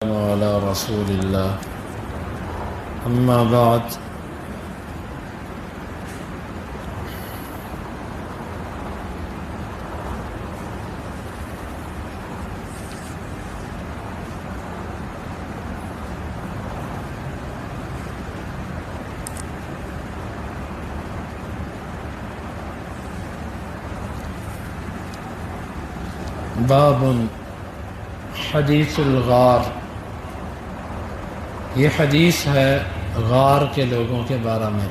وعلى رسول الله أما بعد باب حدیث الغار، یہ حدیث ہے غار کے لوگوں کے بارے میں۔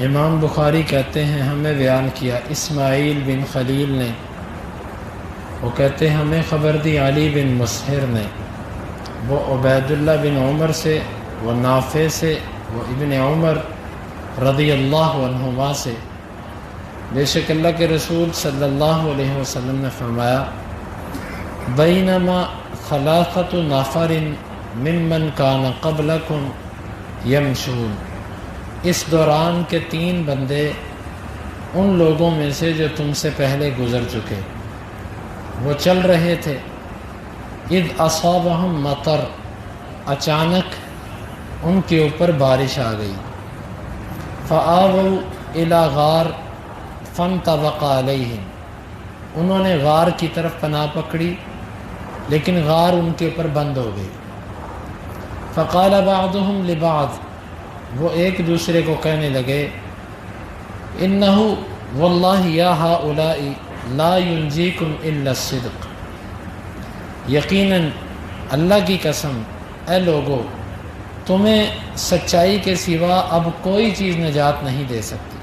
امام بخاری کہتے ہیں ہمیں بیان کیا اسماعیل بن خلیل نے، وہ کہتے ہیں ہمیں خبر دی علی بن مسہر نے، وہ عبید اللہ بن عمر سے، وہ نافع سے، وہ ابن عمر رضی اللہ عنہما سے، بے شک اللہ کے رسول صلی اللہ علیہ وسلم نے فرمایا بینما خلاقۃ نفر ممن کان قبلکم یمشون، اس دوران کے 3 بندے ان لوگوں میں سے جو تم سے پہلے گزر چکے، وہ چل رہے تھے، اذ اصابہم مطر، اچانک ان کے اوپر بارش آ گئی، فآووا الی غار فانطبق علیہم، انہوں نے غار کی طرف پناہ پکڑی لیکن غار ان کے اوپر بند ہو گئی۔ فقال بعضهم لبعض، وہ ایک دوسرے کو کہنے لگے انہ واللہ یا ہؤلاء لا ینجیکم الا الصدق، یقیناً اللہ کی قسم اے لوگو تمہیں سچائی کے سوا اب کوئی چیز نجات نہیں دے سکتی۔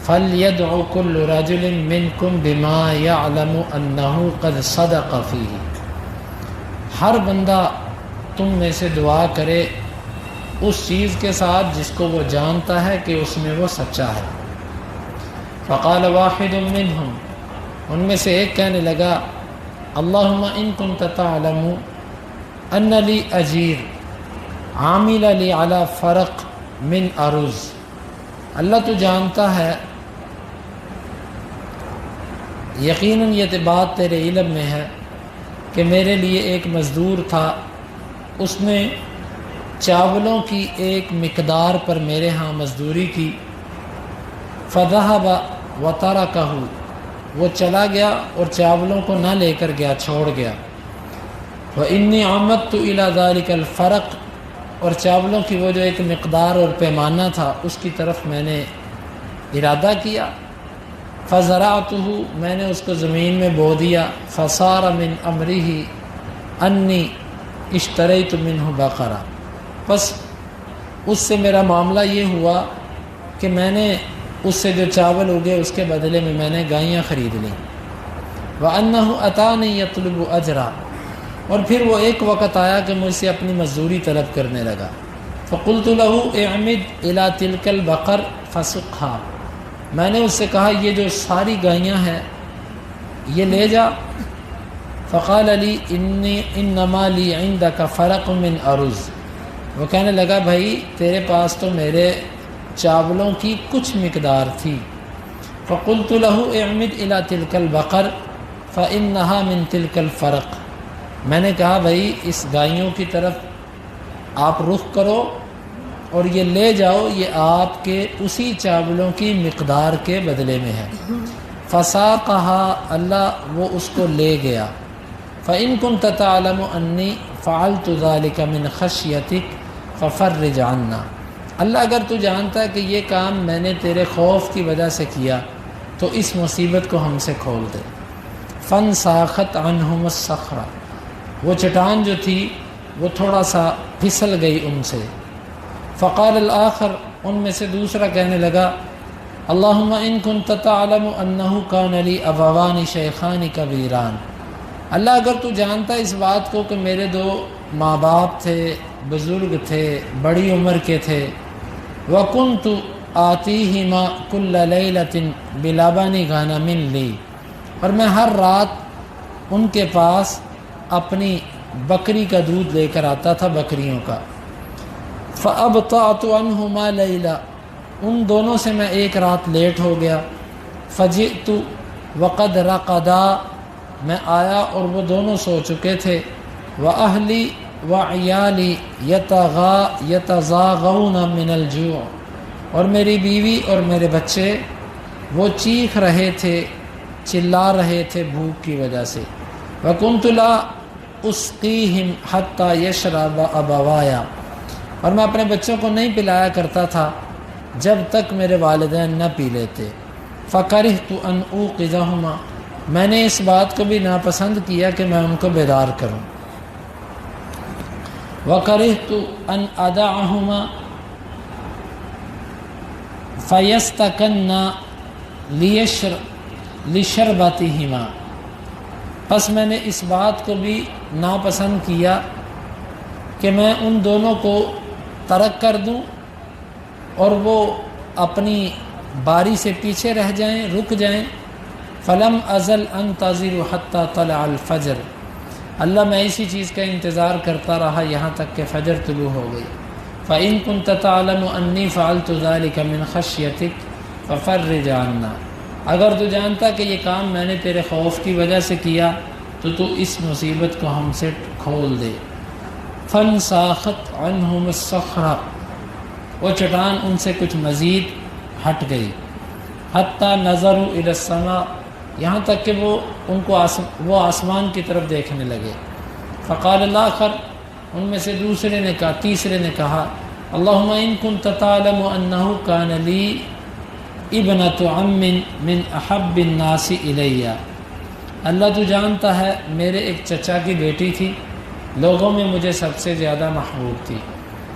فَلْيَدْعُ كُلُّ رَجُلٍ مِّنْكُمْ بِمَا يَعْلَمُ أَنَّهُ قَدْ صَدَقَ فِيهِ، ہر بندہ تم میں سے دعا کرے اس چیز کے ساتھ جس کو وہ جانتا ہے کہ اس میں وہ سچا ہے۔ فَقَالَ وَاحِدٌ مِّنْهُمْ، ان میں سے ایک کہنے لگا اللہم ان كنت تعلم ان لی اجیر عامل لی علی فرق من ارز، اللہ تو جانتا ہے، یقیناً یہ بات تیرے علم میں ہے کہ میرے لیے ایک مزدور تھا، اس نے چاولوں کی ایک مقدار پر میرے ہاں مزدوری کی، فذهب وتركه، وہ چلا گیا اور چاولوں کو نہ لے کر گیا، چھوڑ گیا۔ وإني عمدت إلى ذلك الفرق، اور چاولوں کی وہ جو ایک مقدار اور پیمانہ تھا اس کی طرف میں نے ارادہ کیا، فزرعته، میں نے اس کو زمین میں بو دیا، فصار من امره انی اشتریت منہ بقرہ، بس اس سے میرا معاملہ یہ ہوا کہ میں نے اس سے جو چاول اگے اس کے بدلے میں میں نے گائیاں خرید لیں۔ وَأَنَّهُ أَتَانِي يَطْلُبُ أَجْرًا، اور پھر وہ ایک وقت آیا کہ مجھ سے اپنی مزدوری طلب کرنے لگا۔ فَقُلْتُ لَهُ اعْمِدْ إِلَى تِلْكَ الْبَقَرِ فَسُقْهَا، میں نے اس سے کہا یہ جو ساری گائیاں ہیں یہ لے جا۔ فقال لی انما لی عندک فرق من ارز، وہ کہنے لگا بھائی تیرے پاس تو میرے چاولوں کی کچھ مقدار تھی۔ فقلت له اعمد الى تلك البقر فانها من تلك الفرق، میں نے کہا بھائی اس گائیوں کی طرف آپ رخ کرو اور یہ لے جاؤ، یہ آپ کے اسی چاولوں کی مقدار کے بدلے میں ہے۔ فساقها، اللہ وہ اس کو لے گیا۔ فإن كنت تعلم انی فعلت ذلك من خشیتک ففرج عنا، اللہ اگر تو جانتا ہے کہ یہ کام میں نے تیرے خوف کی وجہ سے کیا تو اس مصیبت کو ہم سے کھول دے۔ فانساخت عنہم الصخرہ، وہ چٹان جو تھی وہ تھوڑا سا پھسل گئی ان سے۔ فقال الآخر، ان میں سے دوسرا کہنے لگا اللہم ان كنت تعلم انہ کان لی ابوان شیخان کبیران، اللہ اگر تو جانتا اس بات کو کہ میرے 2 ماں باپ تھے، بزرگ تھے، بڑی عمر کے تھے، وَكُنْتُ آتِيهِمَا كُلَّ لَيْلَةٍ بِلَبَنِ غَنَمٍ لِي، اور میں ہر رات ان کے پاس اپنی بکری کا دودھ لے کر آتا تھا، بکریوں کا۔ فَأَبْطَعْتُ عَنْهُمَا لَيْلًا، ان دونوں سے میں ایک رات لیٹ ہو گیا۔ فَجِئْتُ وَقَدْ رَقَدَا، میں آیا اور وہ دونوں سو چکے تھے۔ وأهلي وعيالي يتزاغون من الجوع، اور میری بیوی اور میرے بچے وہ چیخ رہے تھے، چلا رہے تھے بھوک کی وجہ سے۔ وَكُنْتُ لَا أُسْقِيهِمْ حَتَّى يَشْرَبَ أَبَوَايَ، اور میں اپنے بچوں کو نہیں پلایا کرتا تھا جب تک میرے والدین نہ پی لیتے۔ فَكَرِهْتُ أَنْ أُوقِظَهُمَا، میں نے اس بات کو بھی ناپسند کیا کہ میں ان کو بیدار کروں۔ وَكَرِهْتُ أَنْ أَدَعَهُمَا فَيَسْتَكَنَّ لِشَرْبَتِهِمَا، پس میں نے اس بات کو بھی ناپسند کیا کہ میں ان دونوں کو ترک کر دوں اور وہ اپنی باری سے پیچھے رہ جائیں، رک جائیں۔ فلم ازل انتظر حتی طلع الفجر، اللہ میں اسی چیز کا انتظار کرتا رہا یہاں تک کہ فجر طلوع ہو گئی۔ فإن كنت تعلم انی فعلت ذلك من خشیتک ففرج عنا، اگر تو جانتا کہ یہ کام میں نے تیرے خوف کی وجہ سے کیا تو اس مصیبت کو ہم سے کھول دے۔ فانساخت عنہم الصخرہ، وہ چٹان ان سے کچھ مزید ہٹ گئی۔ حتی نظروا الی السماء، یہاں تک کہ وہ آسمان کی طرف دیکھنے لگے۔ فقال الآخر، ان میں سے تیسرے نے کہا اللہم ان کنت تعلم انہ کان لی ابنۃ عم من احب الناس الی، اللہ تو جانتا ہے میرے ایک چچا کی بیٹی تھی، لوگوں میں مجھے سب سے زیادہ محبوب تھی۔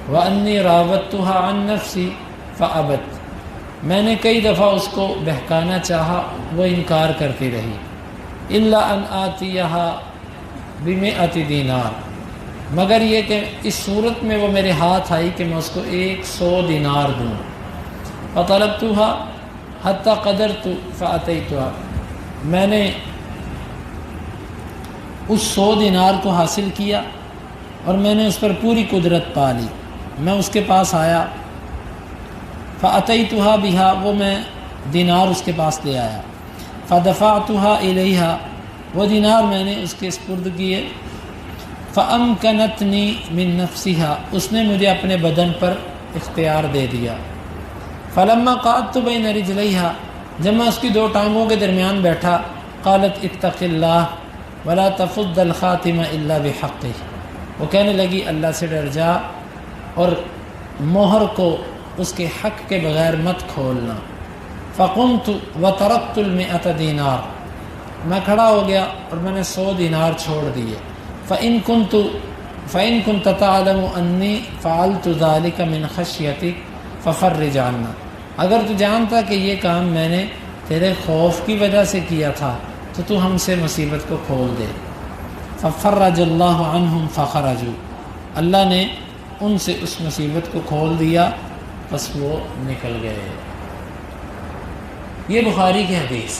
وانی راودتها عن نفسی فابت، میں نے کئی دفعہ اس کو بہکانا چاہا، وہ انکار کرتی رہی۔ الا ان آتیہا ب100 دینار، مگر یہ کہ اس صورت میں وہ میرے ہاتھ آئی کہ میں اس کو 100 دینار دوں۔ فطلبتها حتی قدرت فاتیتها، میں نے اس 100 دینار کو حاصل کیا اور میں نے اس پر پوری قدرت پا لی، میں اس کے پاس آیا۔ فاتیتها بها، وہ میں دینار اس کے پاس لے آیا۔ فدفعتها الیہا، وہ دینار میں نے اس کے سپرد کیے۔ فامکنتنی من نفسها، اس نے مجھے اپنے بدن پر اختیار دے دیا۔ فلما قعدت بین رجلیہا، جب میں اس کی 2 ٹانگوں کے درمیان بیٹھا، قالت اتق اللہ ولا تفض الخاتم الا بحقہ، وہ کہنے لگی اللہ سے ڈر جا اور مہر کو اس کے حق کے بغیر مت کھولنا۔ فقمت وترکت 100 دینار، میں کھڑا ہو گیا اور میں نے 100 دینار چھوڑ دیے۔ فإن كنت تعلم انی فعلت ذلك من خشیتک ففرج عنا، اگر تو جانتا کہ یہ کام میں نے تیرے خوف کی وجہ سے کیا تھا تو ہم سے مصیبت کو کھول دے۔ ففرج اللہ عنہم فخرجوا، اللہ نے ان سے اس مصیبت کو کھول دیا، بس وہ نکل گئے۔ یہ بخاری کی حدیث،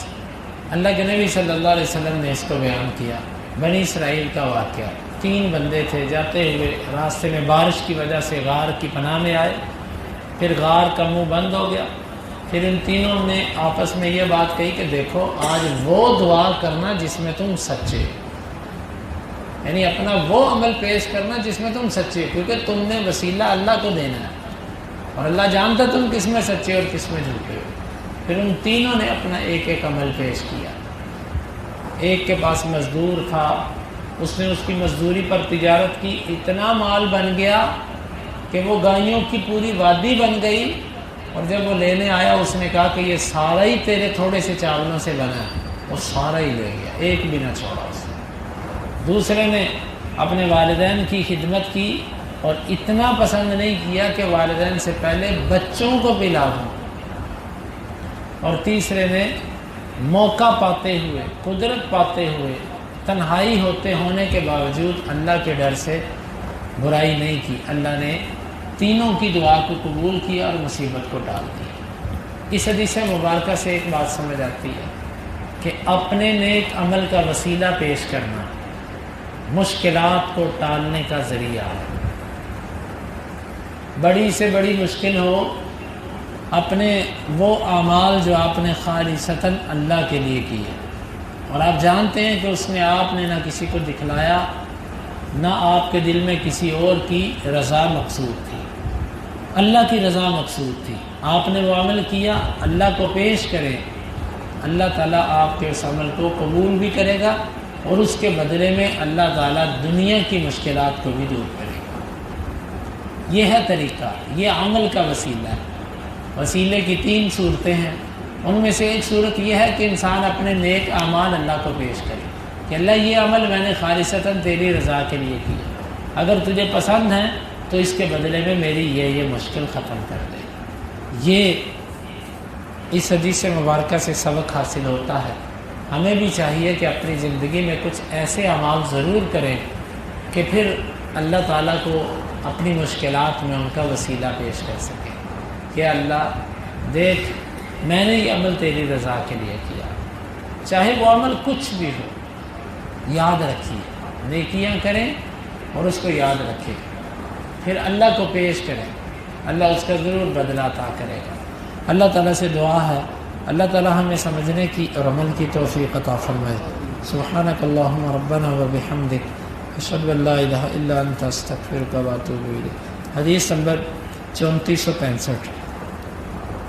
اللہ کے نبی صلی اللہ علیہ وسلم نے اس کو بیان کیا۔ بنی اسرائیل کا واقعہ، 3 بندے تھے، جاتے ہوئے راستے میں بارش کی وجہ سے غار کی پناہ میں آئے، پھر غار کا منہ بند ہو گیا، پھر ان تینوں نے آپس میں یہ بات کہی کہ دیکھو آج وہ دعا کرنا جس میں تم سچے، یعنی اپنا وہ عمل پیش کرنا جس میں تم سچے، کیونکہ تم نے وسیلہ اللہ کو دینا ہے اور اللہ جانتا تم کس میں سچے اور کس میں جھوٹے ہو۔ پھر ان تینوں نے اپنا ایک عمل پیش کیا۔ ایک کے پاس مزدور تھا، اس نے اس کی مزدوری پر تجارت کی، اتنا مال بن گیا کہ وہ گائیوں کی پوری وادی بن گئی، اور جب وہ لینے آیا اس نے کہا کہ یہ سارا ہی تیرے تھوڑے سے چاولوں سے بنا ہے، وہ سارا ہی لے گیا، ایک بھی نہ چھوڑا اس نے۔ دوسرے نے اپنے والدین کی خدمت کی اور اتنا پسند نہیں کیا کہ والدین سے پہلے بچوں کو پلا دوں۔ اور تیسرے نے موقع پاتے ہوئے، قدرت پاتے ہوئے، تنہائی ہونے کے باوجود اللہ کے ڈر سے برائی نہیں کی، اللہ نے تینوں کی دعا کو قبول کیا اور مصیبت کو ٹال دیا۔ اس حدیث مبارکہ سے ایک بات سمجھ آتی ہے کہ اپنے نیک عمل کا وسیلہ پیش کرنا مشکلات کو ٹالنے کا ذریعہ ہے۔ بڑی سے بڑی مشکل ہو، اپنے وہ اعمال جو آپ نے خالصتاً اللہ کے لیے کیے، اور آپ جانتے ہیں کہ اس میں آپ نے نہ کسی کو دکھلایا، نہ آپ کے دل میں کسی اور کی رضا مقصود تھی، اللہ کی رضا مقصود تھی۔ آپ نے وہ عمل کیا، اللہ کو پیش کریں، اللہ تعالیٰ آپ کے اس عمل کو قبول بھی کرے گا اور اس کے بدلے میں اللہ تعالیٰ دنیا کی مشکلات کو بھی دور کرے گا۔ یہ ہے طریقہ، یہ عمل کا وسیلہ ہے۔ وسیلے کی 3 صورتیں ہیں، ان میں سے ایک صورت یہ ہے کہ انسان اپنے نیک اعمال اللہ کو پیش کرے کہ اللہ یہ عمل میں نے خالصتاً تیری رضا کے لیے کیا، اگر تجھے پسند ہے تو اس کے بدلے میں میری یہ مشکل ختم کر دے۔ یہ اس حدیث مبارکہ سے سبق حاصل ہوتا ہے۔ ہمیں بھی چاہیے کہ اپنی زندگی میں کچھ ایسے اعمال ضرور کریں کہ پھر اللہ تعالیٰ کو اپنی مشکلات میں ان کا وسیلہ پیش کر سکیں کہ اللہ دیکھ میں نے یہ عمل تیری رضا کے لیے کیا، چاہے وہ عمل کچھ بھی ہو، یاد رکھیے، نیکیاں کریں اور اس کو یاد رکھیں، پھر اللہ کو پیش کریں، اللہ اس کا ضرور بدلہ عطا کرے گا۔ اللہ تعالیٰ سے دعا ہے اللہ تعالیٰ ہمیں سمجھنے کی اور عمل کی توفیق عطا فرمائے۔ سبحانک اللہم ربنا و بحمدک اشہد ان لا الہ الا انت استغفرک و اتوب الیک۔ حدیث نمبر 3465۔